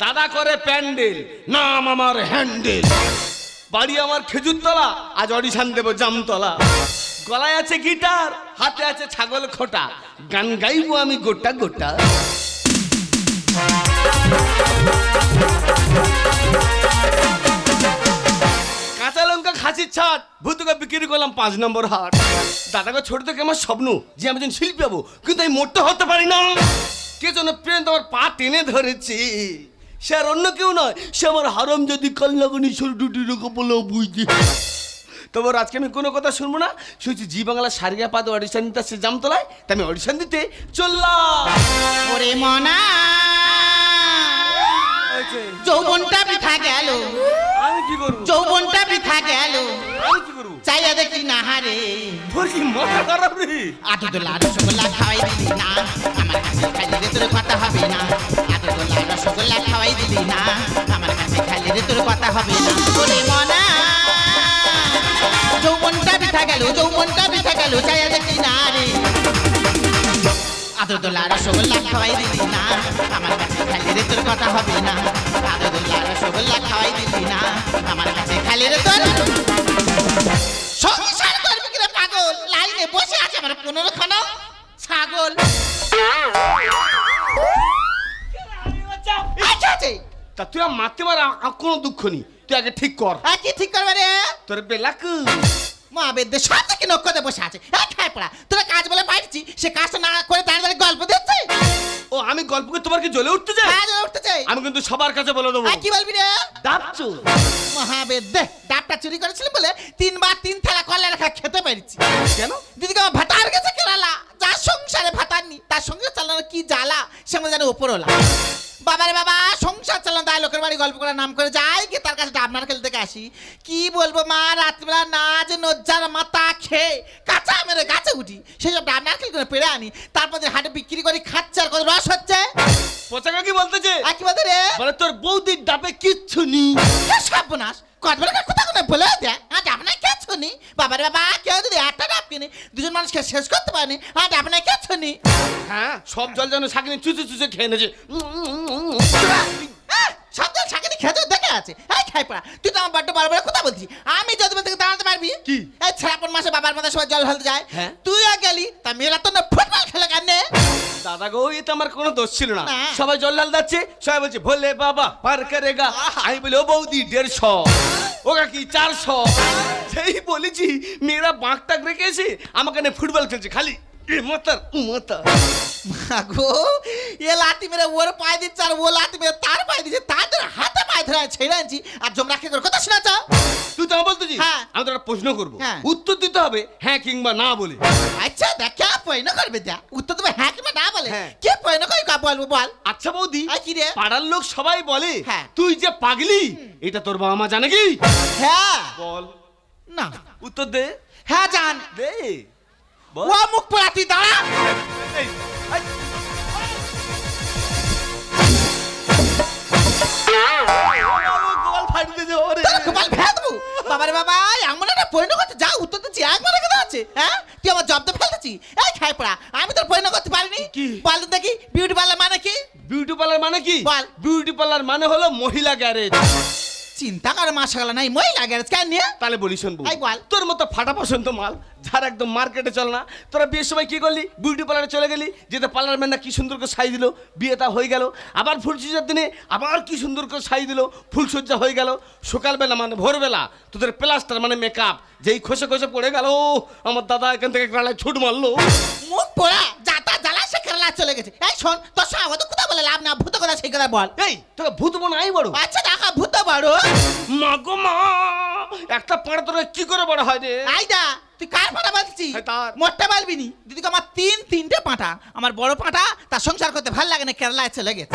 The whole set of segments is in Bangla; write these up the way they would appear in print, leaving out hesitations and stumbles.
দাদা করে প্যান্ডেল, নাম আমার হ্যান্ডেল। বাড়ি আমার খেজুরতলা, আজ অডিশন দেব জামতলা। গলায় আছে গিটার, হাতে আছে ছাগল খোটা, গান গাইবো আমি গোটা গোটা। কাঁচা লঙ্কা খাসির ছাট, ভূতুকে বিক্রি করলাম 5 নম্বর হাট। দাদাকে ছোট থেকে আমার স্বপ্ন যে আমি একজন শিল্পী হবো, কিন্তু আমি মোটে হতে পারি না। কে যেন প্রেম তোমার পা টেনে ধরেছে, সে আর অন্য কেউ নয়, সে আমার হারাম যদি কল্যাণী ছোটটির বলে বুঝতে। তবে আজকে আমি কোনো কথা শুনবো না, শুনছি জি বাংলা সারিয়া পাতে অডিশন দিতে আসছে জামতলায়, তাই আমি অডিশন দিতে চললাম। ওরে মনা যৌবনটা বৃথা গেল, আমি কি করবো? যৌবনটা বৃথা গেল, আমি কি করবো? চাইয়া দেখি না হারে। তোর কি মাথা খারাপ রে? আদুদোলা রসগোল্লা খাওয়াই দিলি না, আমার কাছে খালি রে তোর কথা হবে না। আদুদোলা রসগোল্লা খাওয়াই দিলি না, আমার কাছে খালি রে তোর কথা হবে না। ওরে মনা যৌবনটা বৃথা গেল, যৌবনটা বৃথা গেল, চাইয়া দেখি না রে। আদুদোলা রসগোল্লা খাওয়াই দিলি না, আমার কাছে খালি রে তোর কথা হবে না। আদুদোলা রসগোল্লা খাওয়াই দিলি না, আমার কাছে খালি রে তোর সংসার করবি কিনা পাগল। লাইনে বসে আছে আমার 15 খানা ছাগল। আচ্ছা আছে তা তুই আর মারতে পার, কোনো দুঃখ নেই, তুই আগে ঠিক কর। কি ঠিক করবে রে? তোর বেলাকু মা বেদ্যে সব থেকে নক্ষতে বসে আছে। খায় পড়া তোরা কাজ বলে বাইরেছি, সে কাজটা না করে দাঁড়িয়ে দাঁড়িয়ে গল্প দিচ্ছে। ও আমি গল্পকে তোমার কি জ্বলে উঠতে চাই? কাজ উঠতে চাই আমি কিন্তু সবার কাছে বলে দেবো। কি বলবি রে? ডাবচু মহাবেদ্যে ডাবটা চুরি করেছিলাম বলে 3 বার 3 থালা কলা রাখা খেতে পেরেছি। কেন? দিদিকে আমার ভাতার গেছে কেরালা, যার সংসারে ভাতার নি তার সঙ্গে চালানো কি জ্বালা, সে আমাদের জানে ওপরওয়ালা। বাবারে বাবা সংসার চালানো তাই লোকের বাড়ি গল্প করার নাম করে যাই কি তার কাছে ডাবনার খেলতে আসি। কি বলবো মা, রাত্রিবেলা না যে নজ্জার মাথা খেয়ে কাঁচা মেরে গাছে উঠি, সেসব ডাবনার খেল করে পেরে আনি, তারপর হাটে বিক্রি করি, খাচ্ছে আর কত রস হচ্ছে। পচাকা কি বলতেছে? কি বলতে রে? বলে তোর বৌদির ডাবে কিচ্ছু নেই। সর্বনাশ কতবার কোথা কোনে বলে দেয় আজ আপনার কিচ্ছু নেই। বাবার বাবা কেউ যদি একটা ডাব কিনে দুজন মানুষকে শেষ করতে পারেনি, আজ আপনার কিচ্ছু নেই। হ্যাঁ সব জল যেন শাকিনি চুচে চুচে খেয়ে নেছে। সব জল শাকিনি খেতে দেখে আছে। এই খাই পড়া তুই তো আমার বড্ড বড় বড় কথা বলছিস, আমি যদি বলতে দাঁড়াতে পারবি কি? এই শ্রাবণ মাসে বাবার মাথায় সবাই জল ঢালতে যায়, হ্যাঁ। তুইও গেলি তা মেলা তো না ফুটবল খেলে কানে। দাদা গো এতে আমার কোনো দোষ ছিল না, না। সবাই জল ঢাল যাচ্ছে, সবাই বলছে ভোলে বাবা পার করেগা। আমি বলি ও বৌদি 150, ও কাকি 400। সেই বলেছি মেয়েরা বাঁকটাক রেখে এসে আমাকে নিয়ে ফুটবল খেলছে, খালি এ মাতার ও মাতা। গো এ লাতি মেরে ওর পায়ে দিচ্ছে আর ও লাতি মেরে তার পায়ে দিচ্ছে, তাদের হাতে পায়ে ধরে ছেড়ে আনছি আর জমরা খেয়ে কথা শোনাচ্ছ। তুই তো বলতেছিস হ্যাঁ। আমি তো একটা প্রশ্ন করবো, হ্যাঁ। উত্তর দিতে হবে হ্যাঁ কিংবা না বলে। আচ্ছা দেখ কে পয়না করবে যা উত্তর তুমি হ্যাঁ কিংবা না বলে। হ্যাঁ। কে পয়না করে কা বলবো বল। আচ্ছা বৌদি কি রে? পাড়ার লোক সবাই বলে হ্যাঁ। তুই যে পাগলি, এটা তোর বাবা মা জানে কি? হ্যাঁ বল না উত্তর দে। হ্যাঁ জান দে বল। ও মুখ পোড়া তুই দাঁড়া। এই, এই। গোপাল ফাটিয়ে দিয়েছে ওরে। তোর কপাল ভেদ দেবো। বাবারে বাবা এমন একটা পয়না করতে যা উত্তর দিচ্ছি একবার কথা আছে। হ্যাঁ তুই আমার জব্দ ফেলতেছি। এই খাই পড়া আমি তোর পয়না করতে পারিনি। কি? বল তো দেখি বিউটি পার্লার মানে কি? বিউটি পার্লার মানে কি? বল। বিউটি পার্লার মানে হলো মহিলা গ্যারেজ। চিন্তা করে মাসা গেল নাই মহিলা গ্যারেজ কেন নিয়ে? তাহলে বলি শুনবো, এই বল। তোর মতো ফাটা পছন্দ মাল যার একদম মার্কেটে চল না, তোরা বিয়ের সময় কি করলি? বিউটি পার্লারে চলে গেলি, যেতে পার্লার ম্যানরা কি সুন্দর করে সাই দিল, বিয়েটা হয়ে গেল। আবার ফুলসজ্জার দিনে আবার কি সুন্দর করে সাই দিল, ফুলসজ্জা হয়ে গেল। সকালবেলা মানে ভোরবেলা তোদের প্লাস্টার মানে মেকআপ যেই খসে খসে পড়ে গেল, আমার দাদা এখান থেকে কেরালায় ছুট মারলো। মুখ পোড়া যাতা জ্বালা সে কেরালা চলে গেছে। এই শোন তোর সঙ্গে তো কথা বলে লাভ না, ভূত কথা সেই কথা বল। এই তোকে ভূত মনে আই বড়। আচ্ছা দেখা ভূত বড় মা গো মা, একটা পাড়া তোর কি করে বড় হয় রে? আইডা তুই কার পাটা বলছিস? এই তার। মোটটা বলবি নি দিদিকে আমার তিনটে পাটা, আমার বড় পাটা তার সংসার করতে ভালো লাগে না কেরালায় চলে গেছে।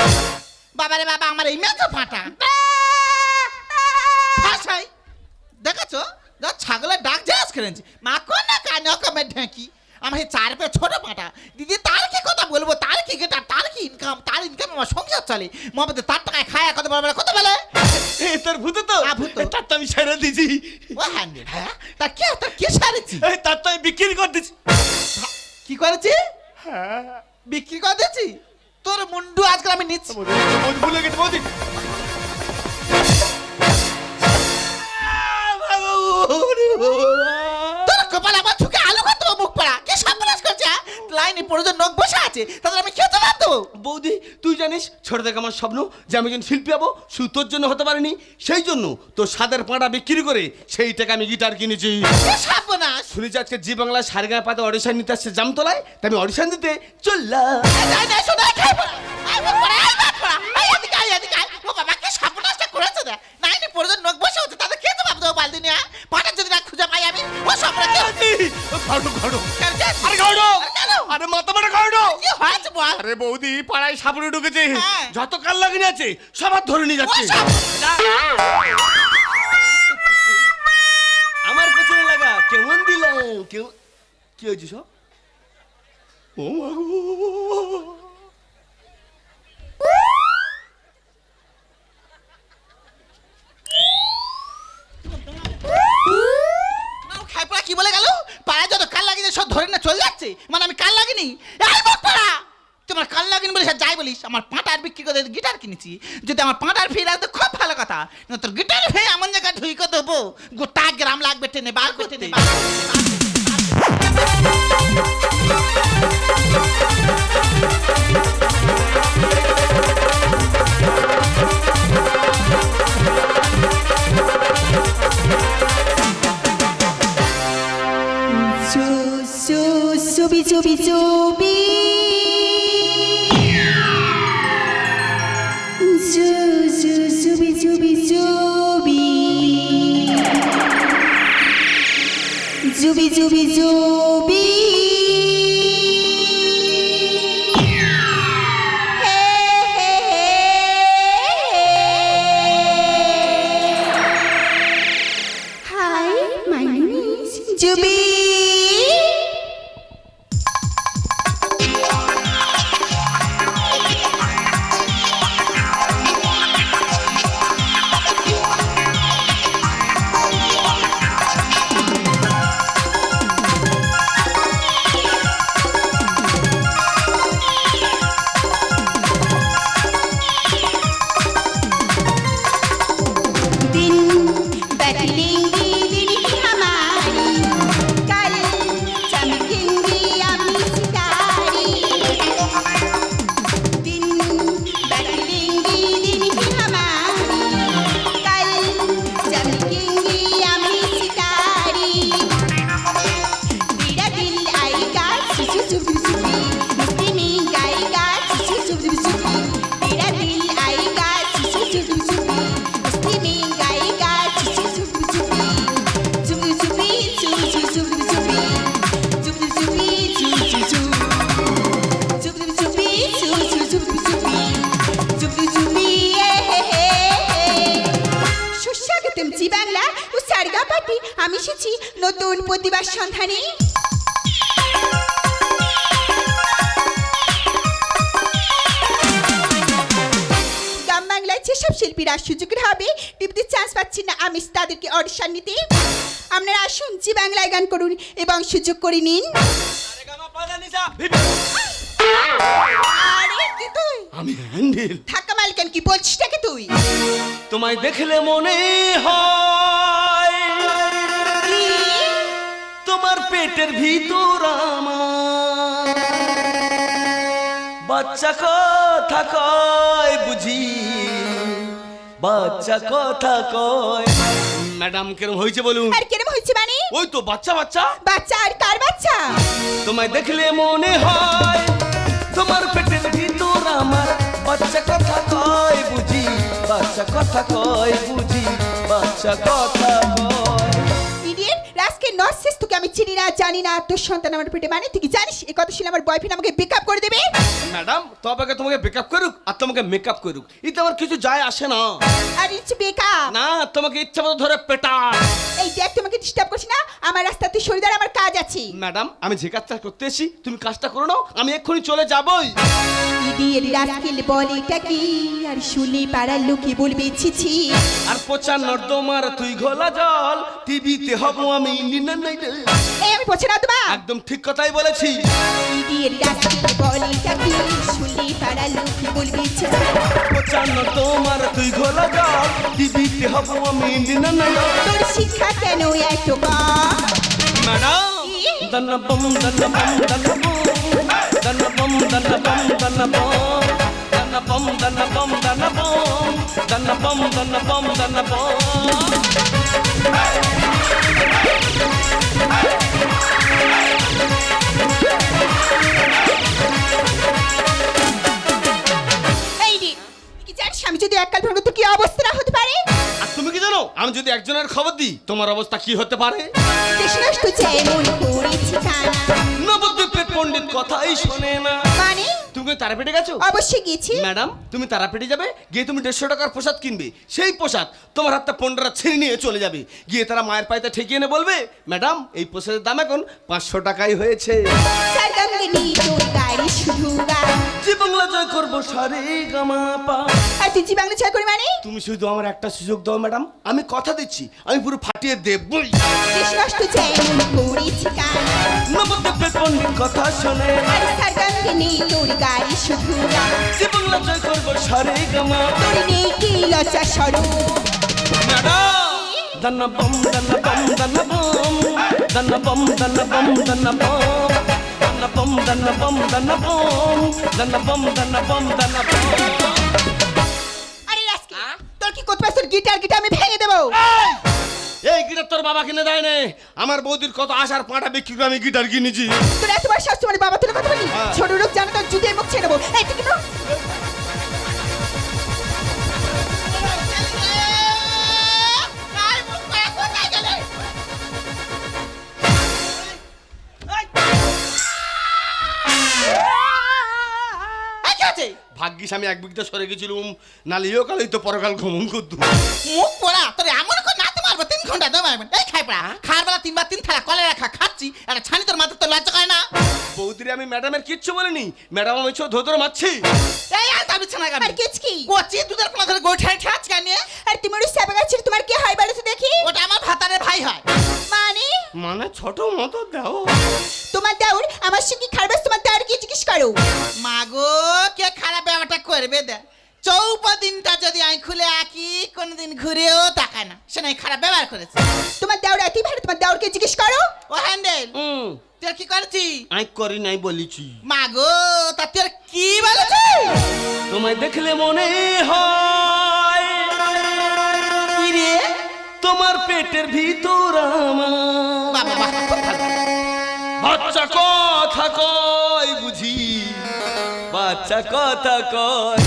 বাবারে বাবা আমার এই মেয়ে পাটা ভাষাই দেখেছো যা ছাগলের ডাক জাহাজ করেছি মা কোন না কান কমে ঢেঁকি। আমার এই 4 পে ছোট পাটা দিদি তার কি কথা বলবো, তার কি গেটা, তার কি ইনকাম, তার ইনকাম আমার সংসার চলে। মহাপতি তার টাকায় খায় কত বড় বড় কথা বলে। এই তোর ভূত তো? ভূত। তার তো আমি ছেড়ে দিছি। ও হ্যান্ডেল হ্যাঁ তার কি সারেছি? এই তার তো আমি বিক্রি করে দিছি। কি করেছি? বিক্রি করে দিয়েছি? তোর মুন্ডু আজকাল আমি নিচ্ছি। বৌদি ভুলে গেছে বৌদি। তোর কপাল আমার ঝুঁকে আলু কত মুখ পড়া কি সর্বনাশ করছে লাইনে প্রয়োজন নখ বসে আছে তাদের আমি খেতে পারতো। বৌদি তুই জানিস ছোট থেকে আমার স্বপ্ন যে আমি একজন শিল্পী হবো, শুধু তোর জন্য হতে পারিনি, সেই জন্য তোর সাদের পাঁটা বিক্রি করে সেই টাকা আমি গিটার কিনেছি। সর্বনাশ। শুনেছি আজকে জি বাংলা সারেগা পাতে অডিশন নিতে আসছে জামতলায়, তাই আমি অডিশন দিতে চললাম। আরে মাথা মারা ঘাড়ো। আরে বৌদি পাড়ায় সাপুরে ঢুকেছে, হ্যাঁ। যত কাল লাগিয়ে আছে সবার ধরে নিয়ে যাচ্ছে। আমার পেছনে লাগা কেমন দিলাম কেমন কি হয়েছে সব? ও মা গো। কি বলে গেল পাড়ায় যত কাল লাগিয়ে সব ধরে না চলে যাচ্ছে, মানে আমি কাল লাগিনি। এই মুখ পাড়া তোমার কাল লাগিনি বলিস আর যাই বলিস, আমার পাঁটার বিক্রি করে গিটার কিনেছি। যদি আমার পাঁটার ফি রাখতো খুব ভালো কথা, না তোর গিটার ফি এমন জায়গায় ঢুকে দেবো গোটা গ্রাম লাগবে টেনে বার করতে নেই। Subi subi subi subi subi subi subi subi Hi, my name is Jubi. আমি এসেছি নতুন প্রতিভার সন্ধানে। গ্রাম বাংলায় যেসব শিল্পীরা সুযোগের হবে টিভিতে চান্স পাচ্ছি না, আমি তাদেরকে অডিশন নিতে। আপনারা আসুন, জি বাংলায় গান করুন এবং সুযোগ করে নিন। আরে কি তুই? আমি হ্যান্ডেল। থাকা মালিকান কি বলছিস নাকি তুই? তোমায় দেখলে মনে হয় তোমার পেটের ভিতর আমার বাচ্চা কথা কয় বুঝি, বাচ্চা কথা কয়। ম্যাডাম কেরম হয়েছে বলুন? আর কেরম হয়েছে মানে? ওই তো বাচ্চা বাচ্চা। বাচ্চা? আর কার বাচ্চা? তোমায় দেখলে মনে হয় তোমার পেটের ভিতর আমার বাচ্চা কথা কয় বুঝি, বাচ্চা কথা কয় বুঝি, বাচ্চা কথা কয়। ইডিয়েট রাস্কে নরসিস, তোকে আমি চিনি না জানি না, তোর সন্তান আমার পেটে মানে তুই কি জানিস? এই কথা শুনে আমার বয়ফ্রেন্ড আমাকে বেকআপ করে দেবে। ম্যাডাম তবে তোমাকে বেকআপ করুক আর তোমাকে মেকআপ করুক, এতে আমার কিছু যায় আসে না। আর ইচ্ছে বেকআপ না, তোমাকে ইচ্ছা মতো ধরে পেটা। এই দেখ, তোমাকে ডিস্টার্ব করছি না, আমার রাস্তা তুই সরে দাঁড়া, আমার কাজ আছে। ম্যাডাম আমি যে কাজটা করতে এসেছি তুমি কাজটা করো নাও, আমি এক্ষুনি চলে যাবই। ইডিয়েট রাস্কেল বলে এটা কি, আর শুনে পাড়ার লোকে বলবে ছিছি। আর পচা নর্দমার তুই ঘোলা জল, টিভিতে হব আমি ইন্ডিয়ান আইডল। এই আমি পছন্দ না তোমার। একদম ঠিক কথাই বলেছি। ইডিয়েট রাস্কেল বলে এটা কি, শুনে পাড়া লোকে বলবি জানো তোমার তুই ঘোলা যাও টিভিতে হবো আমি ইন্ডিয়ান নায়ক তোর শিক্ষা কেন এত কম ম্যাডাম দনবম দনবম দনবম দনবম দনবম দনবম দনবম দনবম দনবম দনবম দনবম দনবম এই রে কি জানিস আমি যদি এককাল ভাঙো তো কি অবস্থা না হতে পারে আর তুমি কি জানো আমি যদি একজনের খবর দিই তোমার অবস্থা কি হতে পারে দেশ নষ্ট যেমন করেছি টানা নবদ্বীপের পণ্ডিত কথাই শোনে না মানে তুমি কি তারাপীঠে গেছো অবশ্যই গেছি ম্যাডাম তুমি তারাপীঠে যাবে গিয়ে তুমি 150 টাকার প্রসাদ কিনবে সেই প্রসাদ তোমার হাতে পণ্ডরা ছিঁড়ে নিয়ে চলে যাবে গিয়ে তারা মায়ের পায়েতে ঠেকিয়ে এনে বলবে ম্যাডাম এই প্রসাদের দাম এখন 500 টাকাই হয়েছে সারগামকে নিয়ে তোর গাড়ি শুধু গা যে বাংলা জয় করবো সারে গামা পা আর তুই জি বাংলা ছয় করে মানে তুমি শুধু আমার একটা সুযোগ দাও ম্যাডাম আমি কথা দিচ্ছি আমি পুরো ফাটিয়ে দেবই দেশ নষ্ট যেমন করেছি টানা নবদ্বীপের পণ্ডিত কথা শোনে আর সারগামকে নিয়ে তোর গাড়ি শুধু গা যে বাংলা জয় করবো সারে গামা তোর নেই কি লজ্জা সরু ম্যাডাম দনবম দনবম দনবম দনবম দনবম দনবম দনবম দনবম দনবম দনবম দনবম দনবম আরে রাস্কি তোর কি করতে পারছ গিটার আমি ভেঙে দেবো এই গিটার তোর বাবা কিনে দেয় না আমার বৌদির কত আশার পাটা বিক্রি করে আমি গিটার কিনেছি তোর এতবার শাস্তি মানে বাবা তোর কথা বলি হ্যাঁ। ছোট লোক জানো তোর জুতে মুখ ছেড়ে দেবো এই তুই কেন ভাগ্যিস আমি এক বিঘতে সরে গেছিলাম নালে ইও কালই তো পরকাল ঘুমন করতো মুখ পোড়া তোর এমন করে নাতে মারবো 3 ঘন্টা দম মারবেন এই খাই পড়া খাওয়ার বেলা 3 বার 3 থালা কলে রাখা খাচ্ছি একটা ছানি তোর মাথা তো লজ্জা করে না বৌদিরে আমি ম্যাডামের কিচ্ছু বলিনি ম্যাডাম আমি ধরে মারছি এই আর দাবি ছানা গাবি আর কিচকি কোচি দুধের কোলা ধরে গোঠায় ঠাচ কানে আর তুমি ওই সাবা গাছের তোমার কি হয় বলো তো দেখি ওটা আমার ভাতারের ভাই হয় মানে মানে ছোট মতো দাও তোমার দাউর আমার সঙ্গে খারাপ তোমার দাউর কি জিজ্ঞেস করো মাগো কে খারাপ ব্যাপারটা করবে দে চৌপদিনটা যদি আমি খুলে আঁকি কোনদিন ঘুরেও তাকায় না সে নাই খারাপ ব্যবহার করেছে তোমার দাউর এতই ভালো তোমার দাউরকে জিজ্ঞেস করো ও হ্যান্ডেল তুই কি করছি আমি করি নাই বলেছি মাগো তা তুই আর কি বলেছি তোমায় দেখলে মনে হয় কি রে তোমার পেটের ভিতর আমার বাবা বাবা খুব ভালো বাচ্চা কথা কয় বুঝি বাচ্চা কথা কয়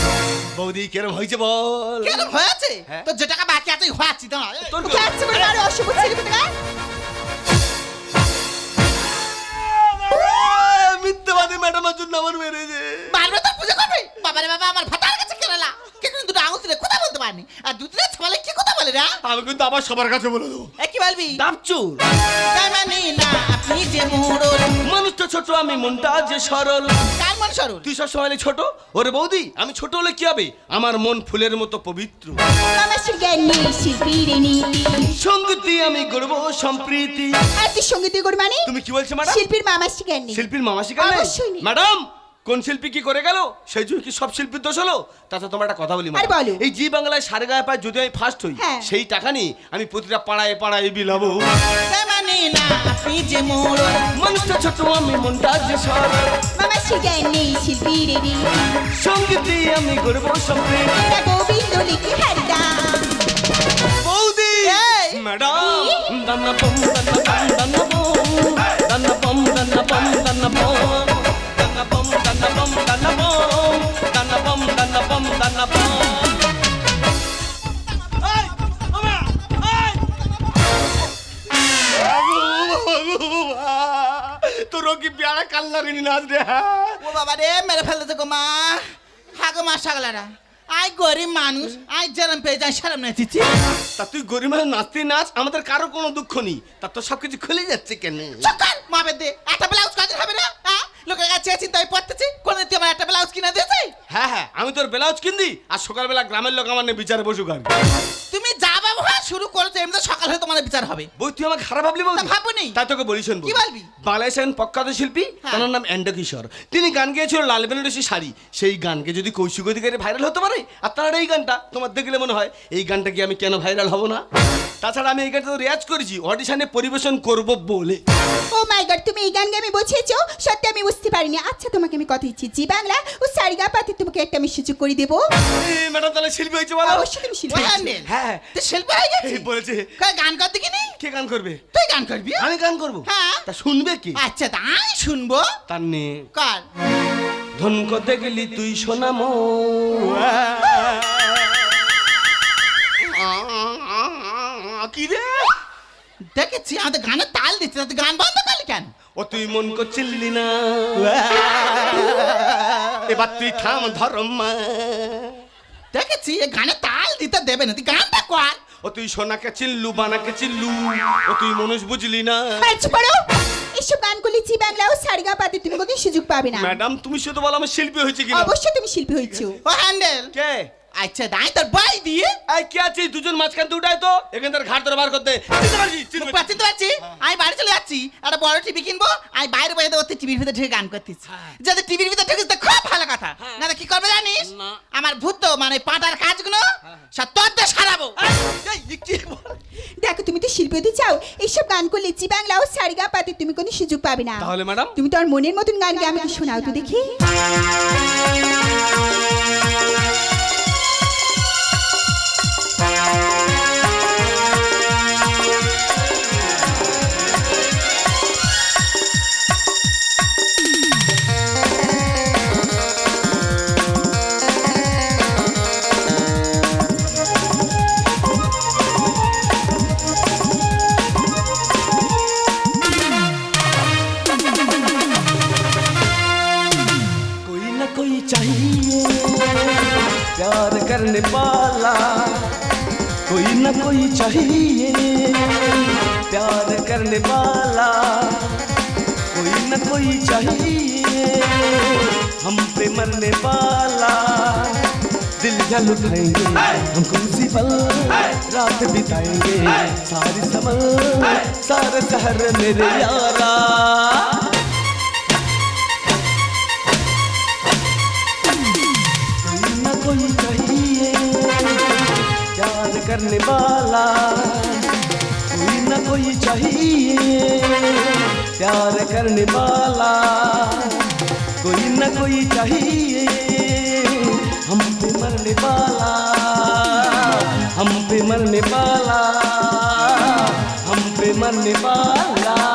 বৌদি কেরম হয়েছে বল কেন হয়েছে হ্যাঁ। তো যে টাকা বাকি আছে হয়েছি তো তোর ওকে আসছে বলে আর অশুভ ছেলে কোথায় মিথ্যাবাদী ম্যাডামের জন্য আমার মেরেছে মারবে তো পুজো করবে বাবারে বাবা আমার ভাতার কাছে কেরালা কে কিন্তু দুটো আঙুল তুলে কথা বলতে পারেনি আর দুধরে ছালে কি কথা বলে রে আমি কিন্তু আবার সবার কাছে বলে দেবো এ কি বলবি ডাবচুর তাই মানে না আপনি যে মোড়ল মানুষটা ছোট আমি মনটা যে সরল কার মন সরল তুই সব সময় ছোট ওরে বৌদি আমি ছোট হলে কি হবে আমার মন ফুলের মতো পবিত্র আমার জ্ঞানী শিল্পীর নীতি সঙ্গীতি আমি গড়ব সম্প্রীতি আর তুই সঙ্গীত কর মানে তুমি কি বলছো ম্যাডাম শিল্পীর মামার জ্ঞানী শিল্পীর মামা শিখালে অবশ্যই নেই। ম্যাডাম কোন শিল্পী কি করে গেল সেই জন্য কি সব শিল্পীর দোষ হলো তাতে তোমার একটা কথা বলি আর ম্যাডাম। বলো। এই জি বাংলায় সারে গায়ে পায় যদি আমি ফার্স্ট হই হ্যাঁ। সেই টাকা নিয়ে আমি প্রতিটা পাড়ায় পাড়ায় বিলাবো তাই মানে না আপনি যে মোড়ল মানুষটা ছোট আমি মনটা যে সরল মামার জ্ঞানী শিল্পীর নীতি সঙ্গীতি আমি গড়ব সম্প্রীতি এরা গোবিন্দ লিখে হারিদাম বৌদি এই! ম্যাডাম দান্না বম দান্না বম দান্না বম দান্না বম দান্না বম দান্না বম দান্না বম দান্না বম দান্না বম দান্না বম দান্না বম দান্না বম এই ওমা এই তো রকি প্যারা কাল্লারিনি নাচ রে ও বাবা রে মেরে ফেলতে গো মা হাগো মা সাগলারা আই গরিব মানুষ আই জরম পেয়ে যাই শরম নাই চিচি তা তুই গরিব মানুষ নাচতে নাচ আমাদের কারো কোনো দুঃখ নেই তা তো সবকিছু খুলে যাচ্ছে কেন চকাল মাবে দে একটা ব্লাউজ কাজ হবে না হ্যাঁ লোকের কাছে চিন্তায় পড়তেছি কোন তুই আমার একটা ব্লাউজ কিনে দিয়েছি হ্যাঁ হ্যাঁ আমি তোর ব্লাউজ কিনদি আর সকালবেলা গ্রামের লোক আমার নিয়ে বিচারে বসুক আর তুমি যা ব্যবহার শুরু করেছে এমনি সকাল হয়ে তোমাদের বিচার হবে। বই তুই আমাকে খারাপ ভাবলি বল? তা ভাবুনি। তাই তোকে বলি শোন বউ। কি বলবি? বাংলাদেশের একজন প্রখ্যাত শিল্পী, হ্যাঁ। তার নাম এন্ড্র কিশোর। তিনি গান গেয়েছিল লাল বেনারসি শাড়ি। সেই গানকে যদি কৌশিক অধিকারী ভাইরাল হতে পারে, আর তার এই গানটা তোমার দেখলে মনে হয় এই গানটা কি আমি কেন ভাইরাল হব না? তাছাড়া আমি এই গানটা তো রেয়াজ করেছি অডিশনে পরিবেশন করব বলে। ও মাই গড, তুমি এই গান গেয়ে আমি বুঝেছো? সত্যি আমি বুঝতে পারিনি। আচ্ছা তোমাকে আমি কথা দিচ্ছি, জি বাংলা ও সারিগাপাতে তোমাকে একটা আমি সুযোগ করে দেবো। ম্যাডাম তাহলে শিল্পী হয়েছে বলো? অবশ্যই তুমি শিল্পী ওই হয়েছো। হ্যান্ডেল হ্যাঁ তুই শিল্পী হয়ে গেছিস? এই বলেছে। কই গান করতে কি নেই? কে গান করবে? তুই গান করবি? আমি গান করব। হ্যাঁ। তা শুনবে কি? আচ্ছা তাই শুনবো। তার নে কর। ধন করতে গেলি তুই শোনামো, কি রে? দেখেছি আমাদের গানের তাল দিচ্ছে, তুই গান বন্ধ করলি কেন? ও তুই মন করছিলি না, এবার তুই থাম ধর্মা। দেখেছি এই গানে তাল দিতে দেবে না, তুই গানটা কর। ও তুই সোনাকে চিল্লু বানাকে চিল্লু, ও তুই মানুষ বুঝলি না। আচ্ছা পড়ো, এসব গান করলে জি বাংলা ও সারিগাপাতে তুমি কোনো সুযোগ পাবে না। ম্যাডাম তুমি শুধু বলো আমার শিল্পী হয়েছে কিনা। অবশ্যই তুমি শিল্পী হয়েছো। ও হ্যান্ডেল কে? আচ্ছা দাই তোর বাই দিয়ে এই কে আছিস? দুজন মাঝখান দিয়ে উঠাই তো, এখান থেকে ঘাট ধরে বার করতে। চিনতে পারছিস? চিনতে পারছিস? চিনতে পারছি। আমি বাড়ি চলে যাচ্ছি, একটা বড় টিভি কিনবো, আমি বাইরে বাইরে ওতে টিভির ভিতরে ঢুকে গান করতেছি। যদি টিভির ভিতরে ঢুকিস তো খুব ভালো কথা, না তো কি করবে জানিস? না। আমার ভূত মানে পাটার কাজগুলো সব তোর দিয়ে সারাবো। এই, কি বল? দেখো তুমি তো শিল্পী হতে চাও, এইসব গান করলে জি বাংলা ও সারিগাপাতে তুমি কোনো সুযোগ পাবে না। তাহলে ম্যাডাম তুমি তো আর মনের মতন গান গিয়ে আমাকে শোনাও তো দেখি। कोई ना कोई चाहिए प्यार करने वाला, कोई ना कोई चाहिए प्यार करने वाला, कोई ना कोई चाहिए हम पे मरने वाला। दिल जल उठाएंगे हमको उसी पल, रात बिताएंगे सारी समल, सारे शहर मेरे यारा। कोई चाहिए प्यार करने वाला, कोई ना कोई चाहिए प्यार करने वाला, कोई ना कोई चाहिए हम पे मरने वाला, हम पे मरने वाला, हम पे मरने वाला।